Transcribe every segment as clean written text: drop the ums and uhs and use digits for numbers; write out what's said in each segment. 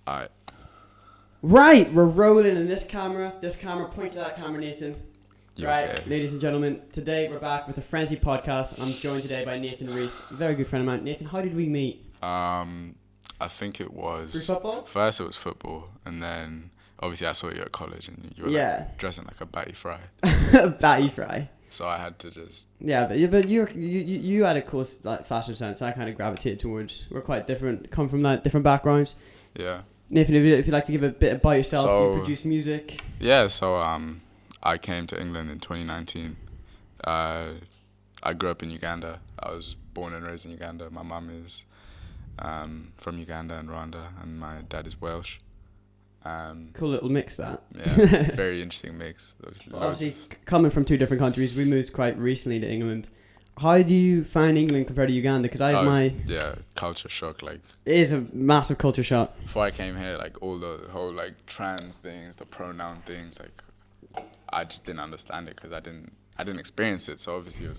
Alright. Right, we're rolling in this camera, point to that camera, Nathan. You Right, okay? ladies and gentlemen, today we're back with a Frenzy podcast. I'm joined today by Nathan Rees, a very good friend of mine. Nathan, how did we meet? I think it was... Through football? First it was football, and then obviously I saw you at college and you were like dressing like a batty fry. Batty fry. So I had to just... Yeah, but you had a cool fashion sense. I kind of gravitated towards. We're quite different, come from different backgrounds. Yeah. Nathan, if you'd like to give a bit about yourself, So, you produce music. Yeah, so I came to England in 2019. I grew up in Uganda. I was born and raised in Uganda. My mum is from Uganda and Rwanda, and my dad is Welsh. Cool little mix, that. Yeah, very interesting mix. Obviously, coming from two different countries, we moved quite recently to England. How do you find England compared to Uganda? Because culture shock. Like, it is a massive culture shock. Before I came here, like all the whole like trans things, the pronoun things, like I just didn't understand it because I didn't experience it. So obviously it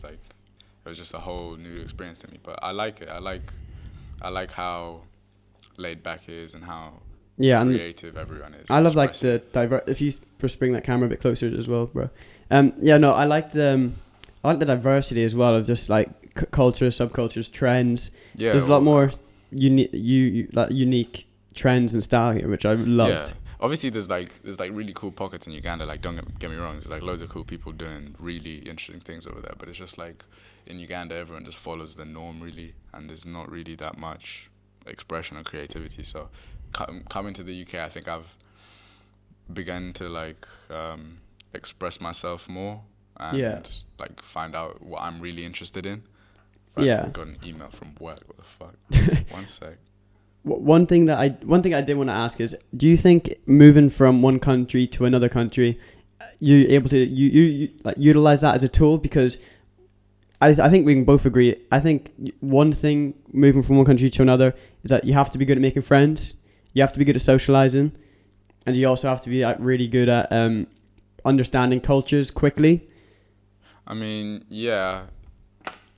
was just a whole new experience to me. But I like it. I like how laid back it is and how creative everyone is. I love like the if you just bring that camera a bit closer as well, bro. I like the diversity as well of just like cultures, subcultures, trends. Yeah, there's a lot more unique trends and style here, which I loved. Yeah. Obviously, there's really cool pockets in Uganda. Like, don't get me wrong, there's like loads of cool people doing really interesting things over there. But it's just like in Uganda, everyone just follows the norm really, and there's not really that much expression or creativity. So coming to the UK, I think I've begun to like express myself more and like find out what I'm really interested in. Right? Yeah. I got an email from work. What the fuck? One sec. One thing I did want to ask is, do you think moving from one country to another country, you're able to you like utilize that as a tool? Because I think we can both agree. I think one thing moving from one country to another is that you have to be good at making friends. You have to be good at socializing, and you also have to be like really good at understanding cultures quickly. I mean, yeah.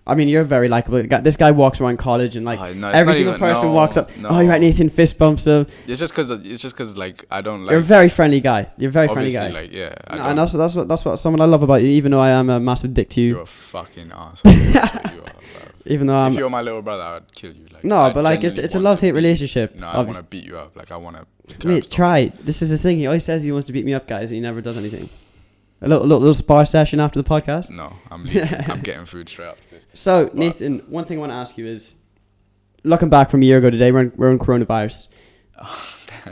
I mean, you're very likable. This guy walks around college and like every single person walks up. No. Oh, you're right, Nathan. Fist bumps him. It's just because like I don't like. You're a very friendly guy. You're a very friendly guy. Like yeah. And that's what someone I love about you. Even though I am a massive dick to you. You're a fucking asshole. You are, bro. Even though if you're my little brother, I would kill you. Like, no, but like it's a love-hate relationship. No, I want to beat you up. Like I want to. Mate, try. This is the thing. He always says he wants to beat me up, guys, and he never does anything. A little spar session after the podcast. No, I'm leaving. I'm getting food straight after this. So Nathan, one thing I want to ask you is, looking back from a year ago today, we're in coronavirus.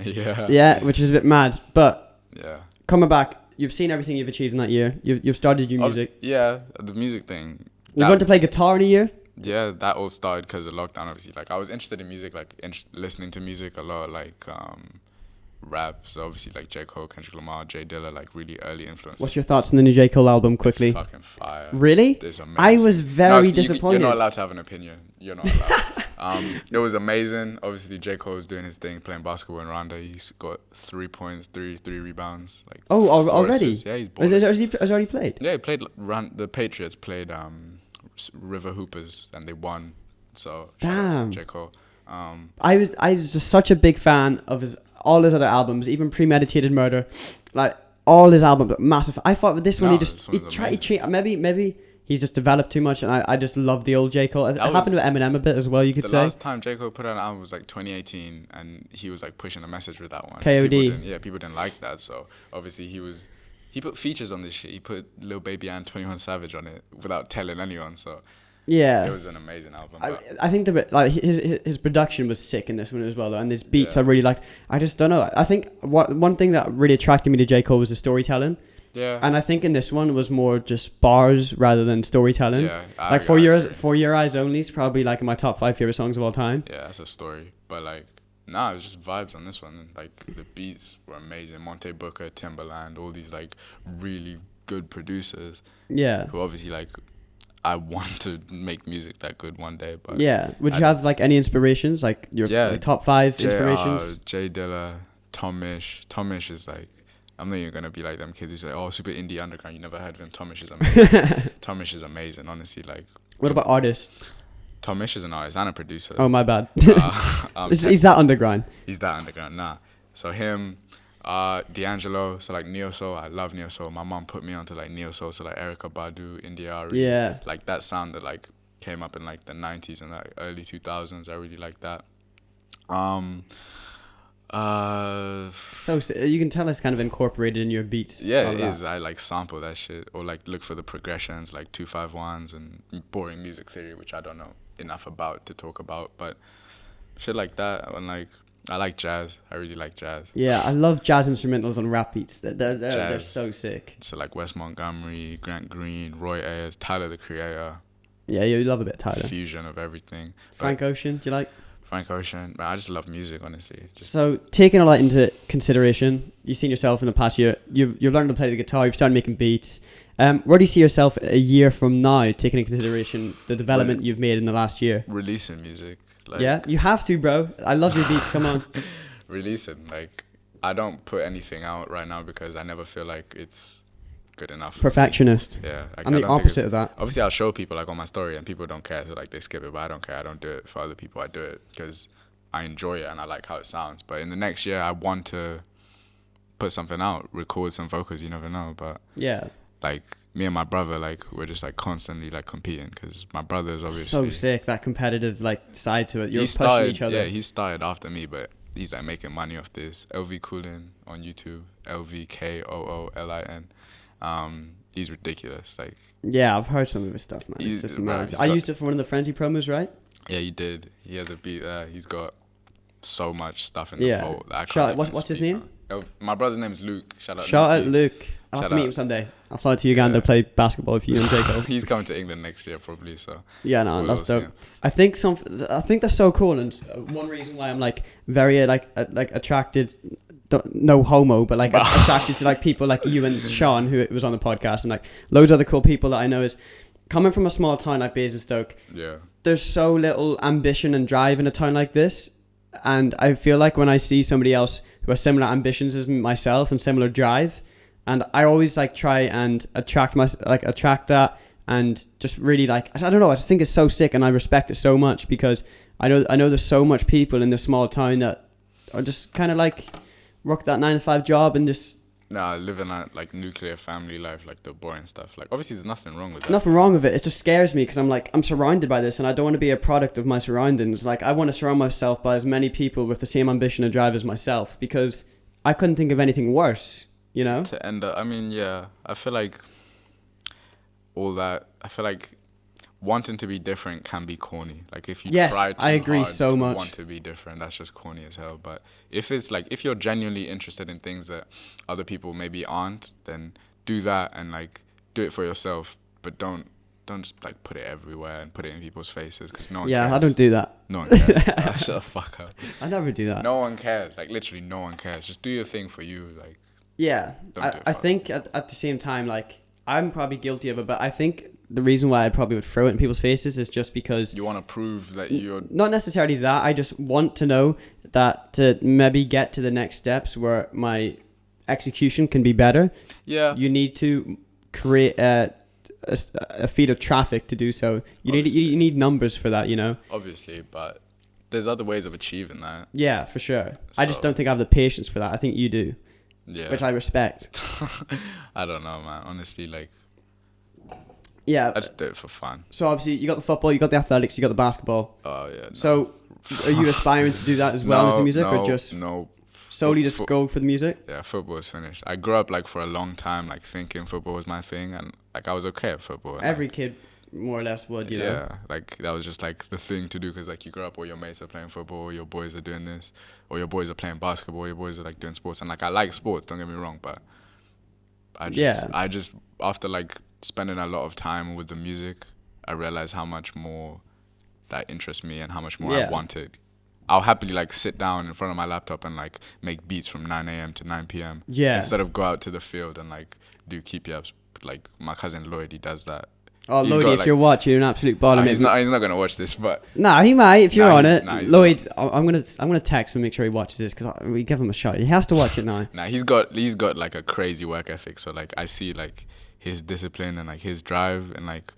Yeah. Yeah, which is a bit mad, but yeah. Coming back, you've seen everything you've achieved in that year. You've started your music. Yeah, the music thing. You're going to play guitar in a year. Yeah, that all started because of lockdown. Obviously, like I was interested in music, like listening to music a lot, like rap. So obviously, like J. Cole, Kendrick Lamar, Jay Dilla, like really early influences. What's your thoughts on the new J. Cole album? Quickly. It's fucking fire. Really? It's amazing. I was very disappointed. You're not allowed to have an opinion. You're not allowed. It was amazing. Obviously, J. Cole was doing his thing, playing basketball in Rwanda. He's got 3 points, three rebounds. Like already? Assists. Yeah, he's balling. Has already played? Yeah, he played. The Patriots played River Hoopers and they won. So damn, J. Cole. I was just such a big fan of all his other albums, even Premeditated Murder, like all his albums, massive. I thought with this one he tried to cheat. Maybe he's just developed too much, and I just love the old J. Cole. It happened with Eminem a bit as well. You could say the last time J. Cole put out an album was like 2018, and he was like pushing a message with that one. KOD. People didn't like that, so obviously he put features on this shit. He put Lil Baby and 21 Savage on it without telling anyone. So yeah, it was an amazing album. I think his production was sick in this one as well, though, and his beats I really liked. I just don't know. I think one thing that really attracted me to J. Cole was the storytelling. Yeah. And I think in this one was more just bars rather than storytelling. Yeah. Like For Your Eyes Only is probably like in my top 5 favorite songs of all time. Yeah, that's a story. But like, nah, it was just vibes on this one. Like the beats were amazing. Monte Booker, Timbaland, all these like really good producers. Yeah. Who obviously like, I want to make music that good one day. But yeah. Would you have like any inspirations? Like your top 5 inspirations? Jay Dilla, Tomish. Tomish is like, I'm not even going to be like them kids who say, oh, super indie underground. You never heard of him. Tomish is amazing. Tomish is amazing, honestly. Like, what about artists? Tom Misch is an artist and a producer. Oh, my bad. He's Is that underground? He's that underground, nah. So him, D'Angelo, so like neo soul. I love neo soul. My mom put me onto like neo soul, so like Erykah Badu, India Arie. Yeah. Like that sound that like came up in like the 90s and like early 2000s. I really like that. So you can tell it's kind of incorporated in your beats. Yeah, it is. I like sample that shit or like look for the progressions like 251s and boring music theory, which I don't know enough about to talk about, but shit like that. And like I like jazz. I really like jazz. Yeah, I love jazz instrumentals on rap beats. They're so sick. So like Wes Montgomery, Grant Green, Roy Ayers, Tyler the Creator. Yeah, you love a bit of Tyler. Fusion of everything. Frank Ocean, do you like? Frank Ocean. Man, I just love music, honestly. So taking all that into consideration, you've seen yourself in the past year. You've learned to play the guitar. You've started making beats. Where do you see yourself a year from now, taking into consideration the development you've made in the last year? Releasing music. Like, yeah, you have to, bro. I love your beats. Come on. Releasing. Like, I don't put anything out right now because I never feel like it's good enough. Perfectionist. Yeah. Like, I'm the opposite of that. Obviously, I'll show people like on my story and people don't care. So like they skip it, but I don't care. I don't do it for other people. I do it because I enjoy it and I like how it sounds. But in the next year, I want to put something out, record some vocals. You never know. But yeah. Like me and my brother, like we're just like constantly like competing because my brother is obviously so sick, that competitive like side to it. You're pushing started, each other. Yeah, he started after me, but he's like making money off this. LV Coolin on YouTube, LVKOOLIN. He's ridiculous. Like yeah, I've heard some of his stuff, man. It's just mad. I used it for one of the Frenzy promos, right? Yeah, you did. He has a beat there. He's got so much stuff in the vault. What's his name? My brother's name is Luke. Shout out Luke. I'll have to meet him someday. I'll fly to Uganda to play basketball with you and Jacob. He's coming to England next year probably, so. Yeah, no, that's dope. I think they're so cool, and one reason why I'm like very like attracted, no homo, but like attracted to like people like you and Sean, who was on the podcast, and like loads of other cool people that I know is coming from a small town like Basingstoke. Yeah. There's so little ambition and drive in a town like this, and I feel like when I see somebody else who has similar ambitions as myself and similar drive. And I always like try and attract that and just really like, I don't know, I just think it's so sick and I respect it so much because I know there's so much people in this small town that are just kind of like work that 9-to-5 job and just living that like nuclear family life, like the boring stuff. Like obviously there's nothing wrong with that. Nothing wrong with it. It just scares me because I'm surrounded by this and I don't want to be a product of my surroundings. Like I want to surround myself by as many people with the same ambition and drive as myself because I couldn't think of anything worse. You know? To end up, I mean, yeah, I feel like all that, I feel like wanting to be different can be corny. Like if you try too hard want to be different, that's just corny as hell. But if it's like, if you're genuinely interested in things that other people maybe aren't, then do that and like do it for yourself. But don't just like put it everywhere and put it in people's faces because no one cares. Yeah, I don't do that. No one cares. Shut the fuck up. I never do that. No one cares. Like literally no one cares. Just do your thing for you. Like. Yeah, I think at the same time, like, I'm probably guilty of it, but I think the reason why I probably would throw it in people's faces is just because... You want to prove that you're... Not necessarily that, I just want to know that to maybe get to the next steps where my execution can be better, you need to create a feed of traffic to do so. You need numbers for that, you know? Obviously, but there's other ways of achieving that. Yeah, for sure. So, I just don't think I have the patience for that. I think you do. Yeah. Which I respect. I don't know, man. Honestly, like... Yeah. I just do it for fun. So obviously you got the football, you got the athletics, you got the basketball. Oh, yeah. No. So are you aspiring to do that as well as the music or just... No. Solely just go for the music? Yeah, football is finished. I grew up like for a long time like thinking football was my thing and like I was okay at football. Every kid more or less would, you know? Yeah, like that was just like the thing to do because like you grow up, all your mates are playing football, or your boys are doing this, or your boys are playing basketball, your boys are like doing sports, and like I like sports, don't get me wrong, but I just after like spending a lot of time with the music, I realized how much more that interests me and how much more I wanted. I'll happily like sit down in front of my laptop and like make beats from 9 a.m. to 9 p.m. Yeah. Instead of go out to the field and like do keep-ups. Like my cousin Lloyd, he does that. Oh, Lloyd, if you're watching, you're an absolute bottom. He's not gonna watch this, but he might if you're on it. Lloyd, I'm gonna text him and make sure he watches this because we give him a shot. He has to watch it now. He's got like a crazy work ethic. So like I see like his discipline and like his drive and like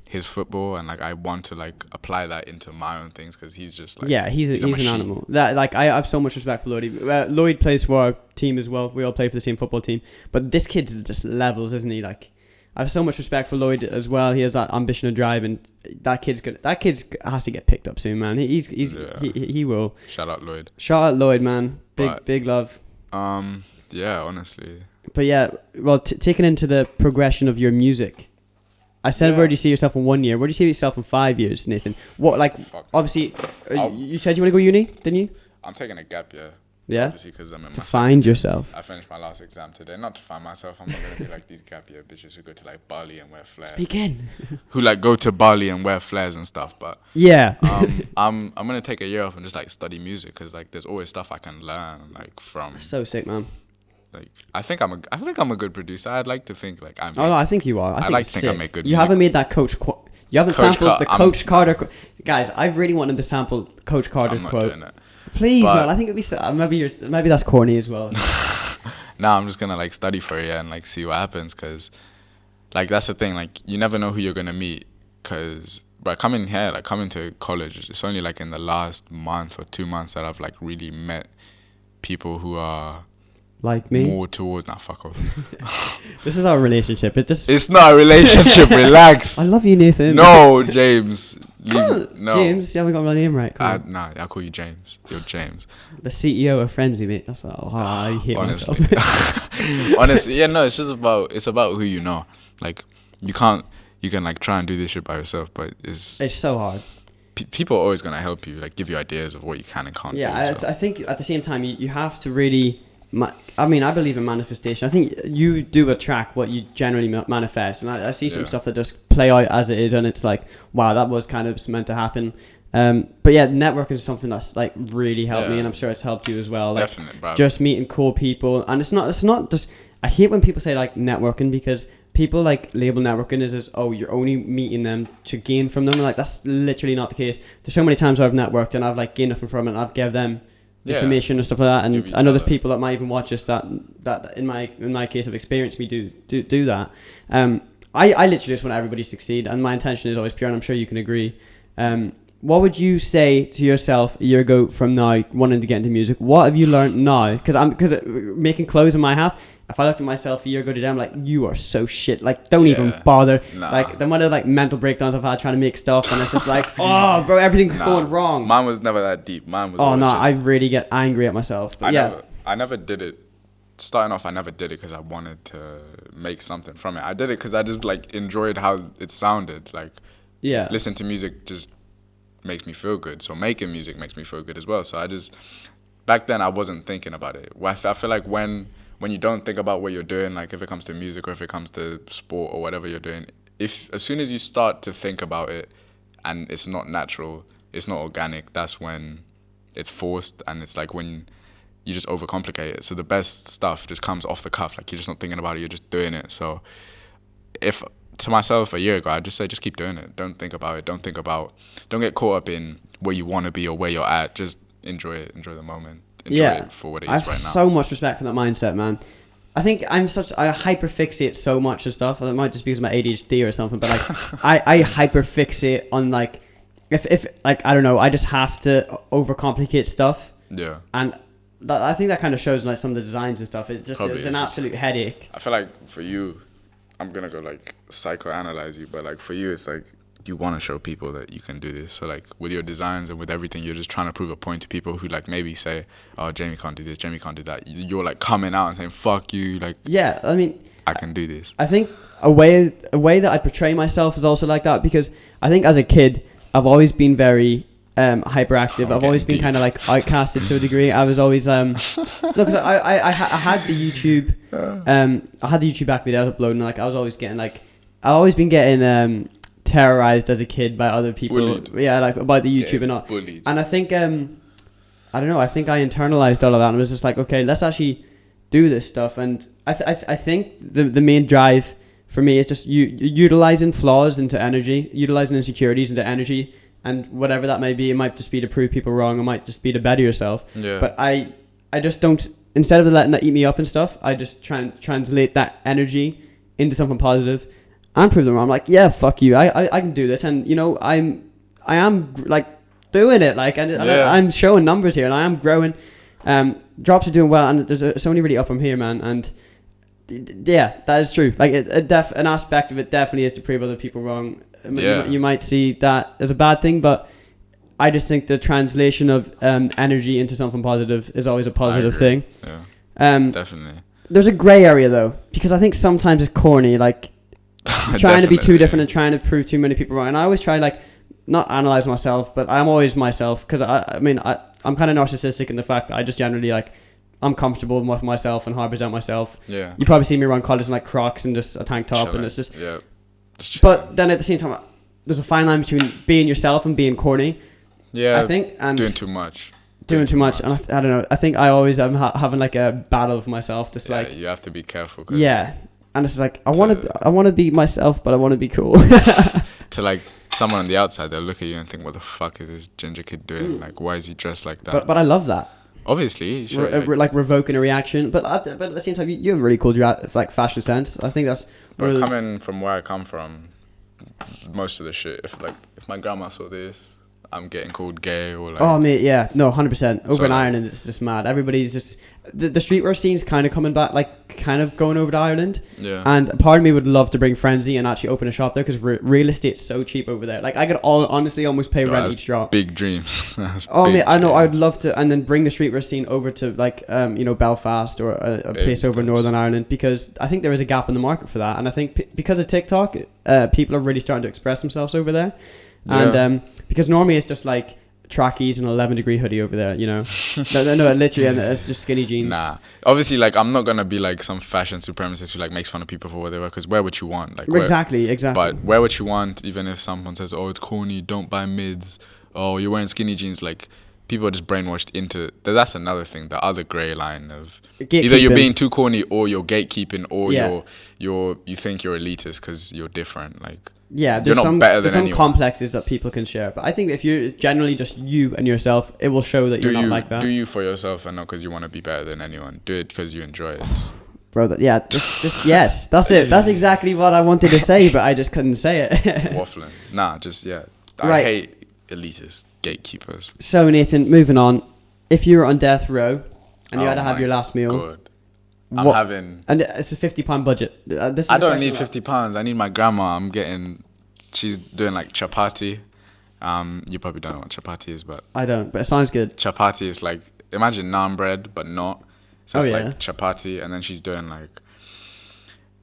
his football, and like I want to like apply that into my own things because he's just like he's an machine. animal. That like I have so much respect for Lloyd. Lloyd plays for our team as well. We all play for the same football team, but this kid's just levels, isn't he? Like I have so much respect for Lloyd as well. He has that ambition and drive, and that kid's good. That kid's has to get picked up soon, man. He will. Shout out Lloyd. Shout out Lloyd, man. Big love. Yeah, honestly. But yeah, well, taking into the progression of your music. I said, where do you see yourself in 1 year? Where do you see yourself in 5 years, Nathan? What, like, obviously, you said you want to go uni, didn't you? I'm taking a gap year. Yeah? Obviously, because I'm in to find yourself. I finished my last exam today. Not to find myself. I'm not going to be like these gap year bitches who go to, like, Bali and wear flares. Speak in. Who, like, go to Bali and wear flares and stuff. But, yeah. I'm going to take a year off and just, like, study music because, like, there's always stuff I can learn, like, from... So sick, man. Like, I think I'm a good producer. I'd like to think like I'm. Oh no, I think you are. I like to think I make good music. You haven't made that you haven't sampled the Coach Carter. Guys, I've really wanted to sample Coach Carter's quote. I'm not doing it. Please, man. I think it'd be maybe that's corny as well. Nah, I'm just gonna like study for a year and like see what happens, cause like that's the thing. Like you never know who you're gonna meet, cause coming to college, it's only like in the last month or 2 months that I've like really met people who are. Like me? More towards... Nah, fuck off. This is our relationship. It's not a relationship. Relax. I love you, Nathan. No, James. No. James, you haven't got my name right. Nah, I'll call you James. You're James. The CEO of Frenzy, mate. That's what I hate myself. Honestly, yeah, no, it's about who you know. Like, you can like try and do this shit by yourself, but it's so hard. People are always going to help you, like give you ideas of what you can and can't do. Yeah, I think at the same time, you have to really... I believe in manifestation. I think you do attract what you generally manifest, and I see some stuff that just play out as it is, and it's like, wow, that was kind of meant to happen. But yeah, networking is something that's like really helped me, and I'm sure it's helped you as well. Like, definitely, bro. Just meeting cool people, and it's not just. I hate when people say like networking, because people like label networking as you're only meeting them to gain from them, and like that's literally not the case. There's so many times I've networked and I've like gained nothing from it, and I've given them information and stuff like that, and I know there's people that might even watch this that in my case have experienced me do that. I literally just want everybody to succeed, and my intention is always pure, and I'm sure you can agree. What would you say to yourself a year ago from now, wanting to get into music? What have you learned now? Because making clothes in my half, if I looked at myself a year ago today, I'm like, you are so shit. Like, don't even bother. Nah. Like, the amount of like mental breakdowns I've had trying to make stuff, and it's just like, oh, bro, everything's going wrong. Mine was never that deep. Mine was. Oh no, I really get angry at myself. But I never did it. Starting off, I never did it because I wanted to make something from it. I did it because I just like enjoyed how it sounded. Like, listening to music just makes me feel good. So making music makes me feel good as well. So I just back then I wasn't thinking about it. I feel like when you don't think about what you're doing, like if it comes to music or if it comes to sport or whatever you're doing, as soon as you start to think about it and it's not natural, it's not organic, that's when it's forced, and it's like when you just overcomplicate it. So the best stuff just comes off the cuff, like you're just not thinking about it, you're just doing it. So if to myself a year ago, I'd just say just keep doing it. Don't think about it. Don't get caught up in where you want to be or where you're at. Just enjoy it. Enjoy the moment. Enjoy it for what it is right now. I have so much respect for that mindset, man. I think I hyperfixate so much and stuff. It might just be because of my ADHD or something, but like I hyperfixate on like if like I don't know, I just have to overcomplicate stuff. Yeah. And I think that kind of shows in like some of the designs and stuff. It just is an absolute headache. I feel like for you, I'm gonna go like psychoanalyze you, but like for you, it's like you want to show people that you can do this. So like with your designs and with everything, you're just trying to prove a point to people who like maybe say, oh, Jamie can't do this, Jamie can't do that. You're like coming out and saying, fuck you, like, yeah, I mean, I can do this. I think a way that I portray myself is also like that, because I think as a kid I've always been very hyperactive. I've always been kind of like outcasted to a degree. I was always no, because I had the YouTube I had the YouTube back in the day. I was uploading, like I was always getting like I've always been getting terrorized as a kid by other people. Bullied. Yeah, like about the YouTube and all. Bullied. And I think I don't know, I think I internalized all of that and was just like, okay, let's actually do this stuff. And I think the main drive for me is just utilizing flaws into energy, utilizing insecurities into energy, and whatever that may be. It might just be to prove people wrong, it might just be to better yourself. Yeah. But I just don't, instead of letting that eat me up and stuff, I just try and translate that energy into something positive. and prove them wrong. I'm like, yeah, fuck you. I can do this, and you know, I am like doing it, like, and I'm showing numbers here, and I am growing. Drops are doing well, and there's only really up from here, man. And yeah, that is true. Like, an aspect of it definitely is to prove other people wrong. I mean, you might see that as a bad thing, but I just think the translation of energy into something positive is always a positive thing. Yeah, definitely. There's a grey area though, because I think sometimes it's corny, like trying to be too different and trying to prove too many people wrong. And I always try, like, not analyze myself, but I'm always myself, because I mean I'm kind of narcissistic in the fact that I just generally, like, I'm comfortable with myself and how I present myself. Yeah. You probably see me around college in, like, Crocs and just a tank top, and it's just. Yeah. But then at the same time, there's a fine line between being yourself and being corny. Yeah. I think, and doing too much. And I don't know. I think I always am having, like, a battle with myself, just like. You have to be careful. Yeah. And it's like, I want to be myself, but I want to be cool. To, like, someone on the outside, they'll look at you and think, what the fuck is this ginger kid doing? Like, why is he dressed like that? But I love that. Obviously, like revoking a reaction, but at the same time, you have really cool like fashion sense. I think that's. But coming from where I come from, most of the shit. If my grandma saw this, I'm getting called gay or like. Oh mate, yeah, no, 100%. Over in like, Ireland, it's just mad. Everybody's just the streetwear scene's kind of coming back, like kind of going over to Ireland. Yeah. And part of me would love to bring Frenzy and actually open a shop there, because real estate's so cheap over there. Like, I could honestly almost pay rent each drop. Big dreams. Mate, I know. I'd love to, and then bring the streetwear scene over to, like, you know, Belfast or a place over in Northern Ireland, because I think there is a gap in the market for that. And I think because of TikTok, people are really starting to express themselves over there. And because normally it's just like trackies and an 11-degree hoodie over there, you know. no, literally, and it's just skinny jeans. Nah, obviously, like, I'm not gonna be like some fashion supremacist who, like, makes fun of people for what they wear, because wear what you want, like, exactly. But wear what you want, even if someone says, oh, it's corny, don't buy mids, oh, you're wearing skinny jeans, like, people are just brainwashed into that's another thing, the other grey line of either you're being too corny or you're gatekeeping, or you think you're elitist because you're different, like. Yeah, there's some complexes that people can share, but I think if you're generally just you and yourself, it will show that you're not like that. Do you for yourself, and not because you want to be better than anyone. Do it because you enjoy it. Bro, yes, that's it. That's exactly what I wanted to say, but I just couldn't say it. Waffling. Nah, I hate elitist gatekeepers. So Nathan, moving on. If you were on death row and you had to have your last meal. God. I'm having... And it's a £50 budget. I don't need £50. I need my grandma. She's doing, like, chapati. You probably don't know what chapati is, but... I don't, but it sounds good. Chapati is, like, imagine naan bread, but not. So it's like chapati, and then she's doing, like,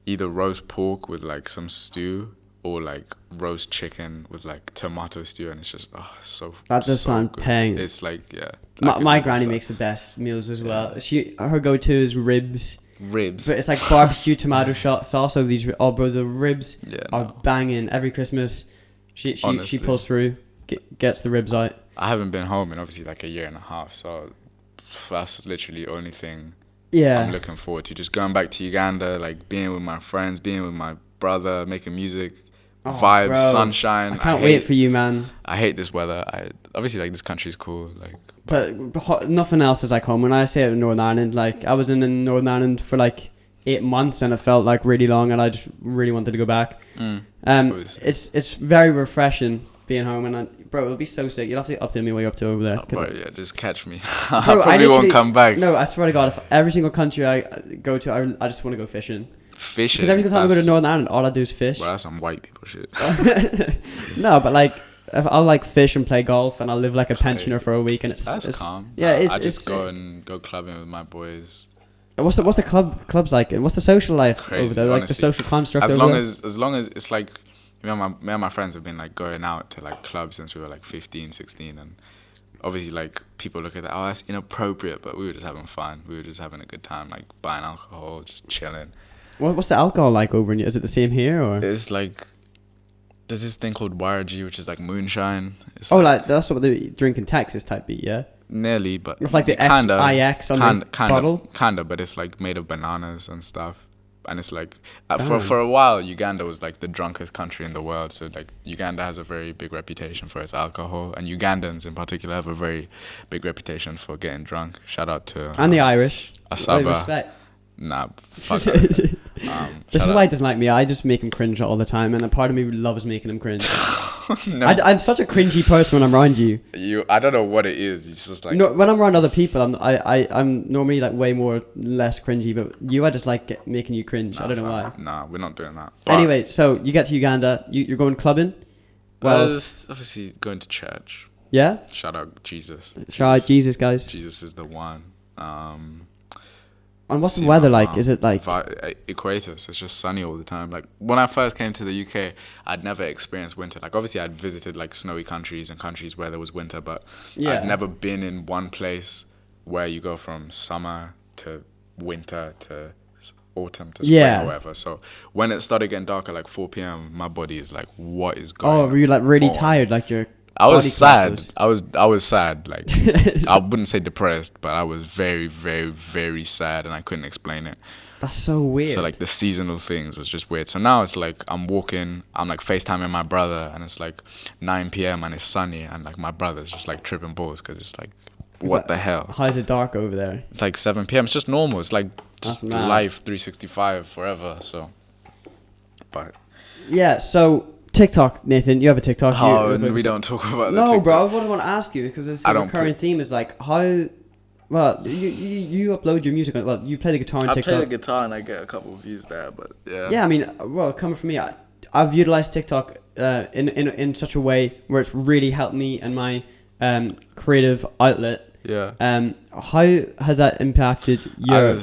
either roast pork with, like, some stew, or, like, roast chicken with, like, tomato stew, and it's just, that does sound paying. It's like, yeah. My granny makes the best meals as well. Her go-to is ribs. Ribs. But it's like barbecue tomato sauce over these. Oh, bro, the ribs are banging every Christmas. She pulls through, gets the ribs out. I haven't been home in obviously like a year and a half, so that's literally the only thing I'm looking forward to. Just going back to Uganda, like being with my friends, being with my brother, making music. Vibes, bro. Sunshine. I can't wait for you, man. I hate this weather. Obviously, like, this country's cool, like. But nothing else is like home. When I say Northern Ireland, like, I was in Northern Ireland for like 8 months, and it felt like really long, and I just really wanted to go back. It's very refreshing being home, and bro, it'll be so sick. You'll have to update me what you're up to over there. But yeah, just catch me. I probably won't come back. No, I swear to God, if every single country I go to, I just want to go fishing. Fishing? Because every single time I go to Northern Ireland, all I do is fish. Well, that's some white people shit. No, but like, I'll like fish and play golf, and I'll live like a pensioner for a week, and it's calm. Yeah, I just go clubbing with my boys. What's the clubs like? And what's the social life Crazy, over there? Like honestly. the social construct. As long as it's like, me and my friends have been like going out to like clubs since we were like 15, 16, and obviously like people look at that, oh, that's inappropriate, but we were just having fun. We were just having a good time, like buying alcohol, just chilling. What's the alcohol like over in you? Is it the same here, or? It's like, there's this thing called YRG, which is like moonshine. It's like that's what they drink in Texas type beat, yeah? Nearly, but with like the XIX on the bottle? Kinda, but it's like made of bananas and stuff. And it's like, for a while, Uganda was like the drunkest country in the world. So like, Uganda has a very big reputation for its alcohol. And Ugandans in particular have a very big reputation for getting drunk. Shout out to... And the Irish. Asaba. Respect. Nah, fuck that. This is why he doesn't like me. I just make him cringe all the time, and a part of me loves making him cringe. No. I'm such a cringy person when I'm around you. I don't know what it is. It's just like... No, when I'm around other people, I'm normally like way more less cringy, but I just like making you cringe. I don't know why. Nah, we're not doing that. But anyway, so you get to Uganda. You're going clubbing? Well, obviously going to church. Yeah? Shout out Jesus. Shout out Jesus, guys. Jesus is the one. And what's the weather like? Mom. Is it like... Equator, so it's just sunny all the time. Like, when I first came to the UK, I'd never experienced winter. Like, obviously, I'd visited, like, snowy countries and countries where there was winter, but I'd never been in one place where you go from summer to winter to autumn to spring or whatever. So, when it started getting dark at, like, 4 p.m., my body is like, what is going on? Oh, were you, like, really tired? Like, your... I was sad. I was sad. Like, I wouldn't say depressed, but I was very, very, very sad, and I couldn't explain it. That's so weird. So like the seasonal things was just weird. So now it's like I'm walking, I'm like FaceTiming my brother, and it's like 9 p.m. and it's sunny, and like my brother's just like tripping balls because it's like, what the hell? How is it dark over there? It's like 7 p.m. It's just normal. It's like just life 365 forever. So, but yeah. So. TikTok, Nathan, you have a TikTok. We don't talk about that. No, bro. What I want to ask you, because it's a recurring theme, is like how. Well, you upload your music. Well, you play the guitar on TikTok. I play the guitar and I get a couple of views there, but yeah. Yeah, I mean, well, coming from me, I've utilized TikTok in such a way where it's really helped me and my creative outlet. Yeah. How has that impacted your?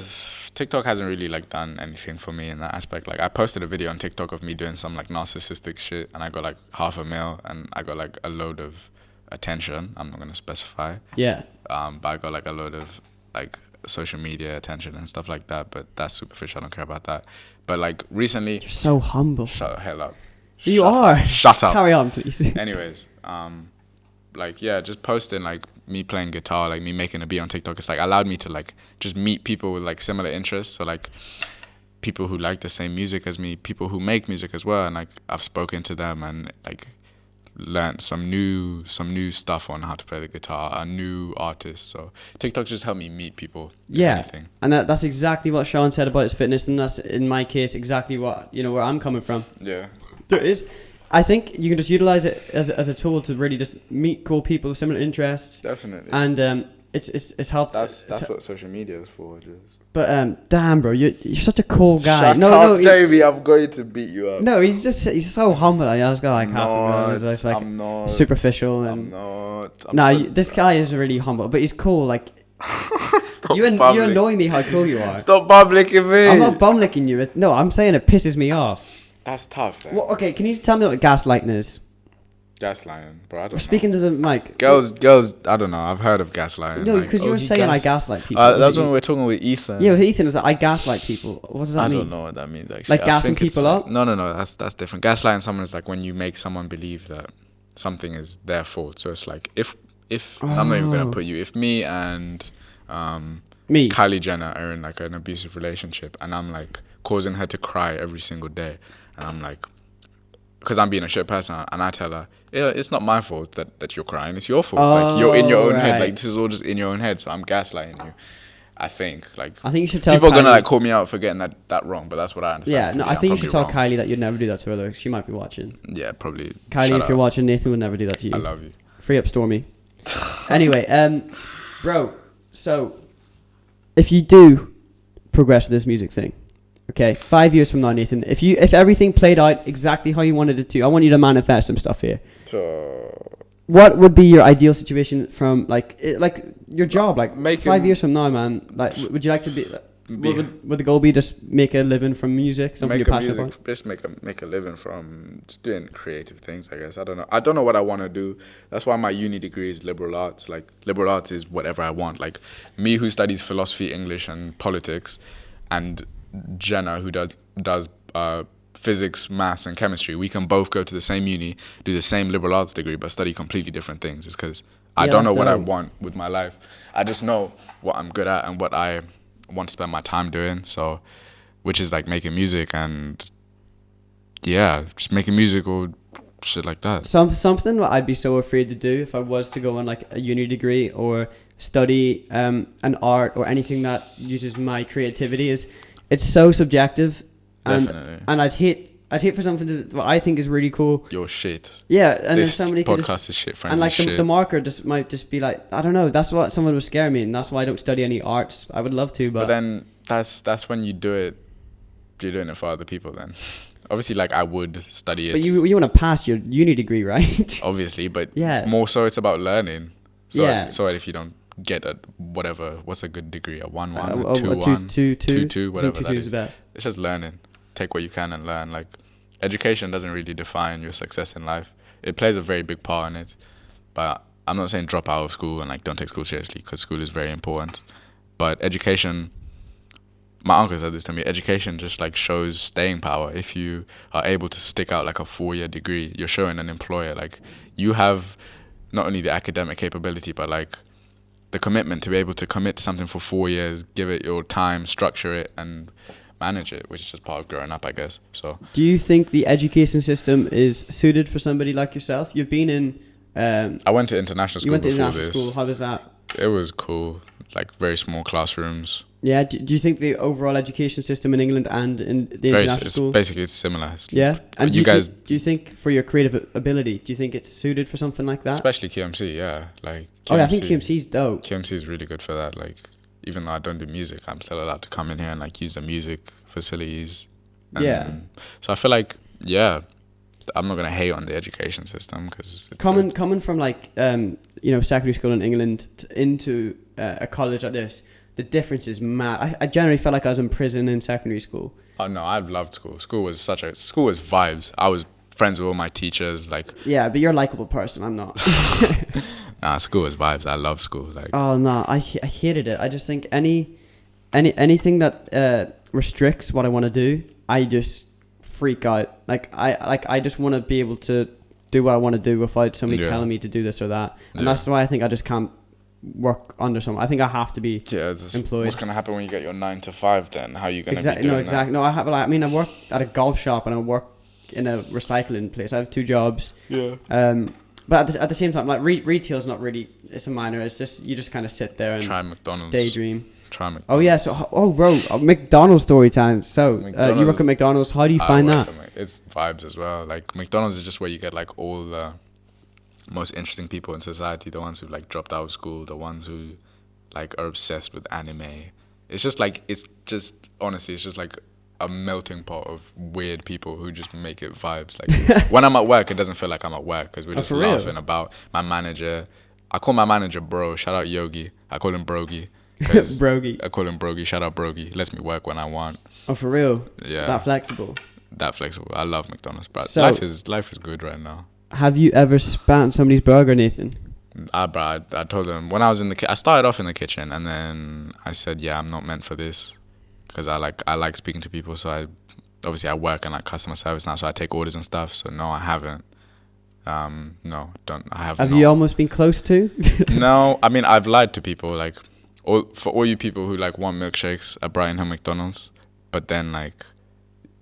TikTok hasn't really like done anything for me in that aspect. Like I posted a video on TikTok of me doing some like narcissistic shit, and I got like 500,000, and I got like a load of attention. I'm not gonna specify. Yeah. But I got like a load of like social media attention and stuff like that. But that's superficial. I don't care about that. But like recently, you're so humble. Shut the hell up. You are. Shut up. Carry on, please. Anyways, like yeah, just posting like me playing guitar, like me making a beat on TikTok, it's like allowed me to like just meet people with like similar interests. So like people who like the same music as me, people who make music as well, and like I've spoken to them and like learned some new stuff on how to play the guitar, a new artist. So TikTok's just helped me meet people. Yeah, anything. And that's exactly what Sean said about his fitness, and that's in my case exactly what where I'm coming from. Yeah, there is. I think you can just utilize it as a tool to really just meet cool people with similar interests. Definitely. And it's helped. That's what social media is for. Just. But damn, bro, you're such a cool guy. Shut up, Jamie. I'm going to beat you up. No, he's so humble. I just got like half a million. He's like I'm not superficial. And I'm not. This guy is really humble, but he's cool. Like you annoy me how cool you are. Stop bum licking me. I'm not bum licking you. No, I'm saying it pisses me off. That's tough. Well, okay, can you tell me what gaslighting is? Gaslighting, bro. I don't know. Speaking to the mic. Girls. I don't know. I've heard of gaslighting. No, because you were saying I gaslight people. That's when we were talking with Ethan. Yeah, with Ethan, was like, I gaslight people. What does that mean? I don't know what that means actually. Like gassing people up? No. That's different. Gaslighting someone is like when you make someone believe that something is their fault. So it's like if I'm not even gonna put you. If me and Kylie Jenner are in like an abusive relationship, and I'm like causing her to cry every single day. And I'm like, because I'm being a shit person, and I tell her, yeah, it's not my fault that you're crying. It's your fault. Like you're in your own head. Like this is all just in your own head. So I'm gaslighting you. I think you should tell people Kylie, are gonna like call me out for getting that wrong, but that's what I understand. Yeah, no, I think you should tell Kylie that you'd never do that to her. Though she might be watching. Yeah, probably. Kylie, if you're watching, Nathan would never do that to you. I love you. Free up Stormy. Anyway, bro. So, if you do progress with this music thing. Okay, 5 years from now, Nathan, if everything played out exactly how you wanted it to, I want you to manifest some stuff here. So, what would be your ideal situation from like your job? Like 5 years from now, man. Like, would you like to be? Would the goal be just make a living from music? Something you're passionate about? Just make a living from just doing creative things. I guess I don't know what I want to do. That's why my uni degree is liberal arts. Like liberal arts is whatever I want. Like me who studies philosophy, English, and politics, and Jenna who does physics, maths, and chemistry, we can both go to the same uni, do the same liberal arts degree, but study completely different things. It's because I don't know what I want with my life. I just know what I'm good at and what I want to spend my time doing. So, which is like making music and just making music or shit like that. Something that I'd be so afraid to do if I was to go on like a uni degree or study an art or anything that uses my creativity is. It's so subjective Definitely. And I'd hate for something what I think is really cool. Your shit. Yeah, and This then somebody could podcast just, is shit. Friends and like is the, shit. the marker just might just be like, I don't know. That's what someone would scare me, and that's why I don't study any arts. I would love to, But then that's when you do it. You're doing it for other people. Then, obviously, like I would study it. But you want to pass your uni degree, right? Obviously, but Yeah. more so it's about learning. So Yeah. So if you don't get a whatever, what's a good degree? A 1-1, a A 2-1, 2-2, 2-2, whatever that 2-2 is. is the best. It's just learning. Take what you can and learn. Like education doesn't really define your success in life. It plays a very big part in it. But I'm not saying drop out of school and like don't take school seriously, because school is very important. But education, my uncle said this to me, education just like shows staying power. If you are able to stick out like a 4-year degree, you're showing an employer like you have not only the academic capability, but like the commitment to be able to commit to something for 4 years, give it your time, structure it, and manage it, which is just part of growing up, I guess. So Do you think the education system is suited for somebody like yourself? You've been in. I went to international school You went to before international this. school. How was that? It was cool, like very small classrooms. Yeah. Do you think the overall education system in England and in the Very, international it's school? basically it's similar. Yeah. And you guys, do you think for your creative ability, do you think it's suited for something like that? especially QMC, yeah, like QMC, Oh, yeah, I think QMC's dope. QMC is really good for that. Like, even though I don't do music, I'm still allowed to come in here and like use the music facilities. And Yeah. So I feel like, yeah, I'm not gonna hate on the education system because Coming from like secondary school in England into a college like this, the difference is mad. I generally felt like I was in prison in secondary school. Oh no, I've loved school. School was vibes. I was friends with all my teachers. Like, Yeah, but you're a likable person. I'm not. nah, school was vibes. I love school. Like, Oh no, I hated it. I just think anything that restricts what I want to do, I just freak out. I just want to be able to do what I want to do without somebody Yeah. telling me to do this or that. And Yeah. that's why I think I just can't work under someone. I think I have to be yeah, employed. what's gonna happen when you get your 9 to 5? Then how are you gonna Exactly. be No, doing exactly. No, I mean, I work at a golf shop and I work in a recycling place. I have 2 jobs. that? Yeah. But at the same time, like retail is not really. It's a minor. It's just you just kind of sit there and Try McDonald's. daydream. Try McDonald's. Oh yeah. So bro, McDonald's story time. So you McDonald's- work at McDonald's. How do you I find work that? at It's vibes as well. Like McDonald's is just where you get like all the most interesting people in society. The ones who like dropped out of school. The ones who like are obsessed with anime. It's just like honestly, it's just like a melting pot of weird people who just make it vibes. Like when I'm at work, it doesn't feel like I'm at work because we're just for real? laughing about my manager. I call my manager bro. Shout out Yogi. I call him Brogy. 'Cause Brogy. I call him Brogy. Shout out Brogy. He lets me work when I want. Oh, for real? Yeah. That flexible. That flexible. I love McDonald's, but So- life is good right now. Have you ever spat on somebody's burger, Nathan? I told them when I was in the I started off in the kitchen, and then I said, yeah, I'm not meant for this, because I like speaking to people. So I work in like customer service now, so I take orders and stuff. So no, I haven't. No, don't. I have. Have not. you almost been close to? No, I mean I've lied to people. Like, for all you people who like want milkshakes at Brighton Hill McDonald's, but then like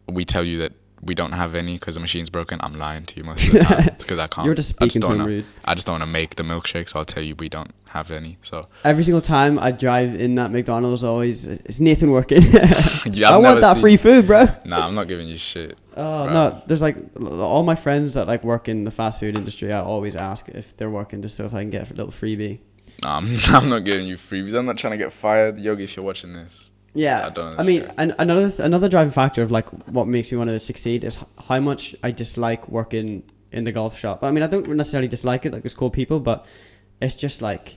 we tell you that we don't have any because the machine's broken. I'm lying to you most of the time because I can't. You're just speaking to him rude. I just don't want to make the milkshakes. So I'll tell you we don't have any. So Every single time I drive in that McDonald's, always is Nathan working? yeah, I want that free food, bro. Nah, I'm not giving you shit. Oh Bro. no, there's like all my friends that like work in the fast food industry. I always ask if they're working just so if I can get a little freebie. Nah, I'm not giving you freebies. I'm not trying to get fired, Yogi. If you're watching this, Yeah, I don't I mean, understand. and another driving factor of like what makes me want to succeed is how much I dislike working in the golf shop. I mean, I don't necessarily dislike it, like there's cool people, but it's just like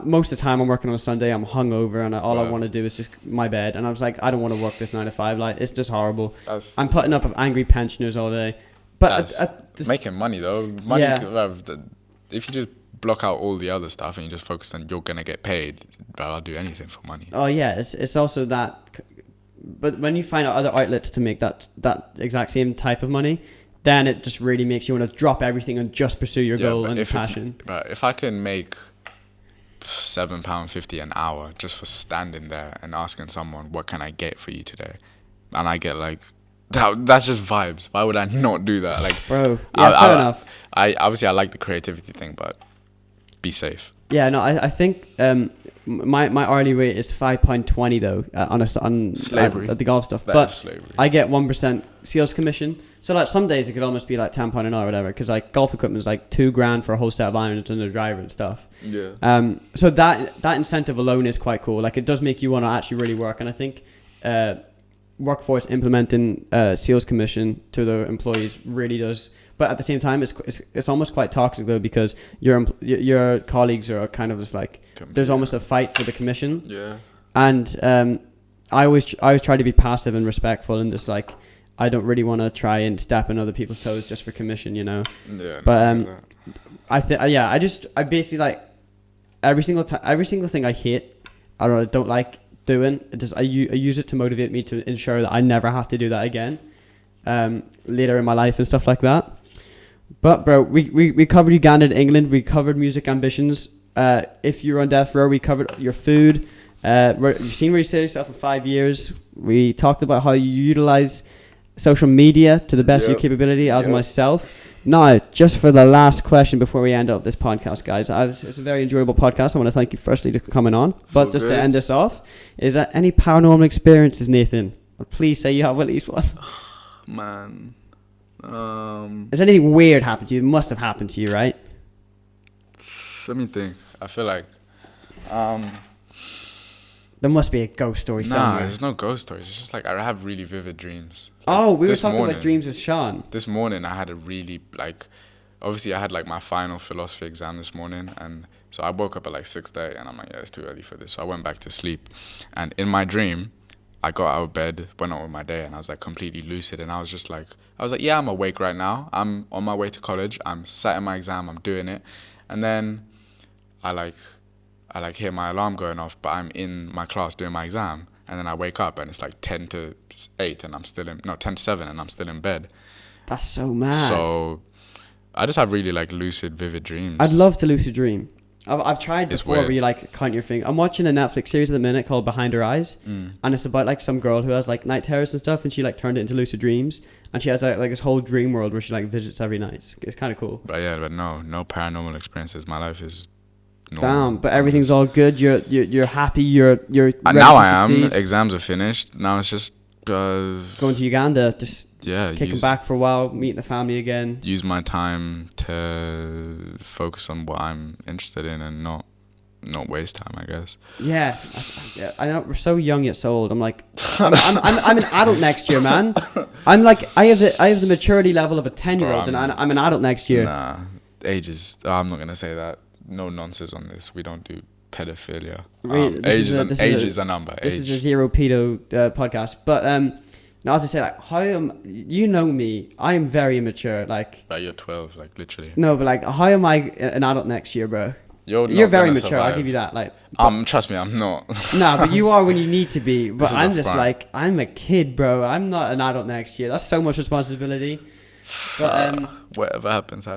most of the time I'm working on a Sunday, I'm hungover, and all I Wow. want to do is just my bed, and I was like, I don't want to work this 9 to 5. Like, it's just horrible. That's, I'm putting up with angry pensioners all day, but that's making money though. Money. Yeah. If you just block out all the other stuff and you just focus on you're gonna get paid, bro, I'll do anything for money. oh yeah, it's also that. But when you find out other outlets to make that exact same type of money, then it just really makes you want to drop everything and just pursue your goal but and if it's- passion. But if I can make £7.50 an hour just for standing there and asking someone, what can I get for you today? And I get like, that's just vibes. Why would I not do that? Like, Bro, yeah, fair enough. I obviously I like the creativity thing, but be safe. Yeah, no, I think my hourly rate is £5.20 though on slavery at the golf stuff. That But is slavery. I get 1% sales commission. So like some days it could almost be like £10 an hour or whatever, because like golf equipment is like $2,000 for a whole set of irons and a driver and stuff. Yeah. So that incentive alone is quite cool. Like it does make you want to actually really work, and I think workforce implementing sales commission to their employees really does. But at the same time, it's almost quite toxic though, because your colleagues are kind of just like there's almost a fight for the commission. Yeah. And I always try to be passive and respectful, and just like I don't really want to try and step on other people's toes just for commission, you know. Yeah. But I basically like every single thing I hate or I don't like doing. I use it to motivate me to ensure that I never have to do that again later in my life and stuff like that. But bro, we covered Uganda and England. We covered music ambitions. If you're on death row, we covered your food. You've seen where you set yourself for 5 years. We talked about how you utilize social media to the best of your capability, as myself. Now, just for the last question before we end up this podcast, guys, it's a very enjoyable podcast. I want to thank you firstly for coming on. But just to end this off, is there any paranormal experiences, Nathan? Please say you have at least one. Man. Has anything weird happened to you? It must have happened to you, right? Let me think. I feel like there must be a ghost story somewhere. Nah, there's no ghost stories. It's just like I have really vivid dreams. Oh, we were talking about dreams with Sean. This morning I had a really obviously I had like my final philosophy exam this morning, and so I woke up at like 6:30 and I'm like, yeah, it's too early for this. So I went back to sleep, and in my dream I got out of bed, went on with my day, and I was like completely lucid, and I was like, yeah, I'm awake right now. I'm on my way to college. I'm sat in my exam. I'm doing it, and then I hear my alarm going off, but I'm in my class doing my exam, and then I wake up and it's like 10 to 8 and 10 to 7 and I'm still in bed. That's so mad. So I just have really like lucid, vivid dreams. I'd love to lucid dream. I've tried It's before weird. where you like count your fingers. I'm watching a Netflix series at the minute called Behind Her Eyes, and it's about like some girl who has like night terrors and stuff, and she like turned it into lucid dreams, and she has like this whole dream world where she like visits every night. It's kind of cool. But no paranormal experiences. My life is normal. Damn, but everything's all good. You're happy. You're ready now to I am. succeed. Exams are finished. Now it's just Going to Uganda, just kicking back for a while, meeting the family again. Use my time to focus on what I'm interested in and not waste time, I guess. Yeah, I know we're so young yet so old. I'm like, I'm an adult next year, man. I'm like, I have the maturity level of a 10-year-old, and I'm an adult next year. Nah, ages. I'm not gonna say that. No nonsense on this. We don't do pedophilia. Age is a number. This is a zero pedo podcast. But now, as I say, like, you know me? I am very immature. Like, but you're 12, like literally. No, but like, how am I an adult next year, bro? You're very mature. Survive. I'll give you that. Like, trust me, I'm not. Nah, but you are when you need to be. But I'm just front. like, I'm a kid, bro. I'm not an adult next year. That's so much responsibility. But whatever happens.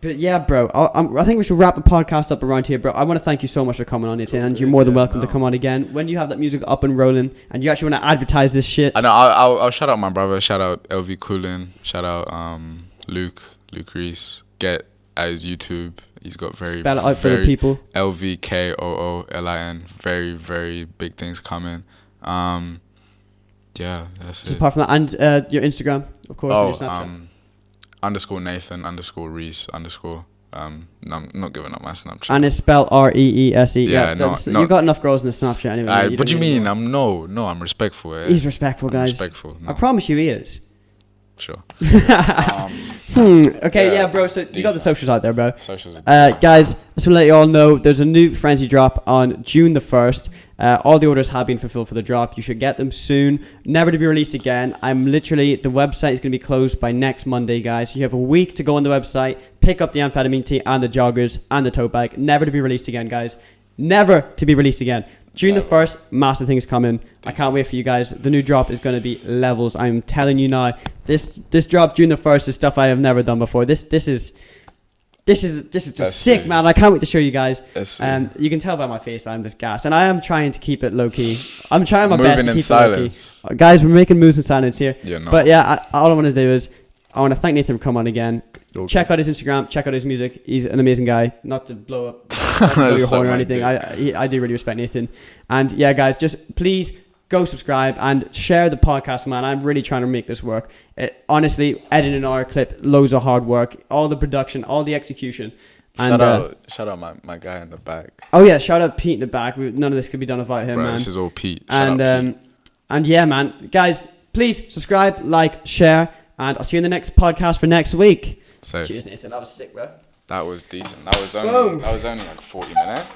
But yeah, bro. I think we should wrap the podcast up around here, bro. I want to thank you so much for coming on, Nathan, and you're more than welcome to come on again when you have that music up and rolling, and you actually want to advertise this shit. I know. I'll shout out my brother. Shout out LV Coolin. Shout out Luke Rees. Get at his YouTube. He's got very spell it out for the people. LVKOOLIN. Very, very big things coming. Yeah, that's Just it. apart from that, and your Instagram, of course. And your Snapchat. _Nathan _Rees _ I'm not giving up my Snapchat. And it's spelled REESE. Yeah, you've got enough girls in the Snapchat anyway. What do you mean? I'm respectful. He's respectful, guys. Respectful. No. I promise you, he is. Sure. Okay, yeah, bro. So you got the socials out there, bro. Socials. Guys, just to let you all know, there's a new Frenzy drop on June the 1st. All the orders have been fulfilled for the drop. You should get them soon. Never to be released again. The website is going to be closed by next Monday, guys. You have a week to go on the website, pick up the amphetamine tea and the joggers and the tote bag. Never to be released again, guys. Never to be released again. June the 1st, massive things coming. I can't wait for you guys. The new drop is going to be levels. I'm telling you now. This drop June the 1st is stuff I have never done before. This is just sick, man. I can't wait to show you guys. You can tell by my face I'm this gas, and I am trying to keep it low key. I'm trying my best to keep it low key. Guys, we're making moves in silence here. Yeah, no. But yeah, all I want to do is I want to thank Nathan for coming on again. Check out his Instagram. Check out his music. He's an amazing guy. Not to blow up blow your horn or anything. I do really respect Nathan. And yeah, guys, just please go subscribe and share the podcast, man. I'm really trying to make this work. Honestly, editing our clip, loads of hard work, all the production, all the execution. And, shout out my guy in the back. Oh yeah, shout out Pete in the back. None of this could be done without him, man. This is all Pete. Shout out Pete. And yeah, man, guys, please subscribe, like, share, and I'll see you in the next podcast for next week. Safe. Cheers, Nathan. That was sick, bro. That was decent. That was only like 40 minutes.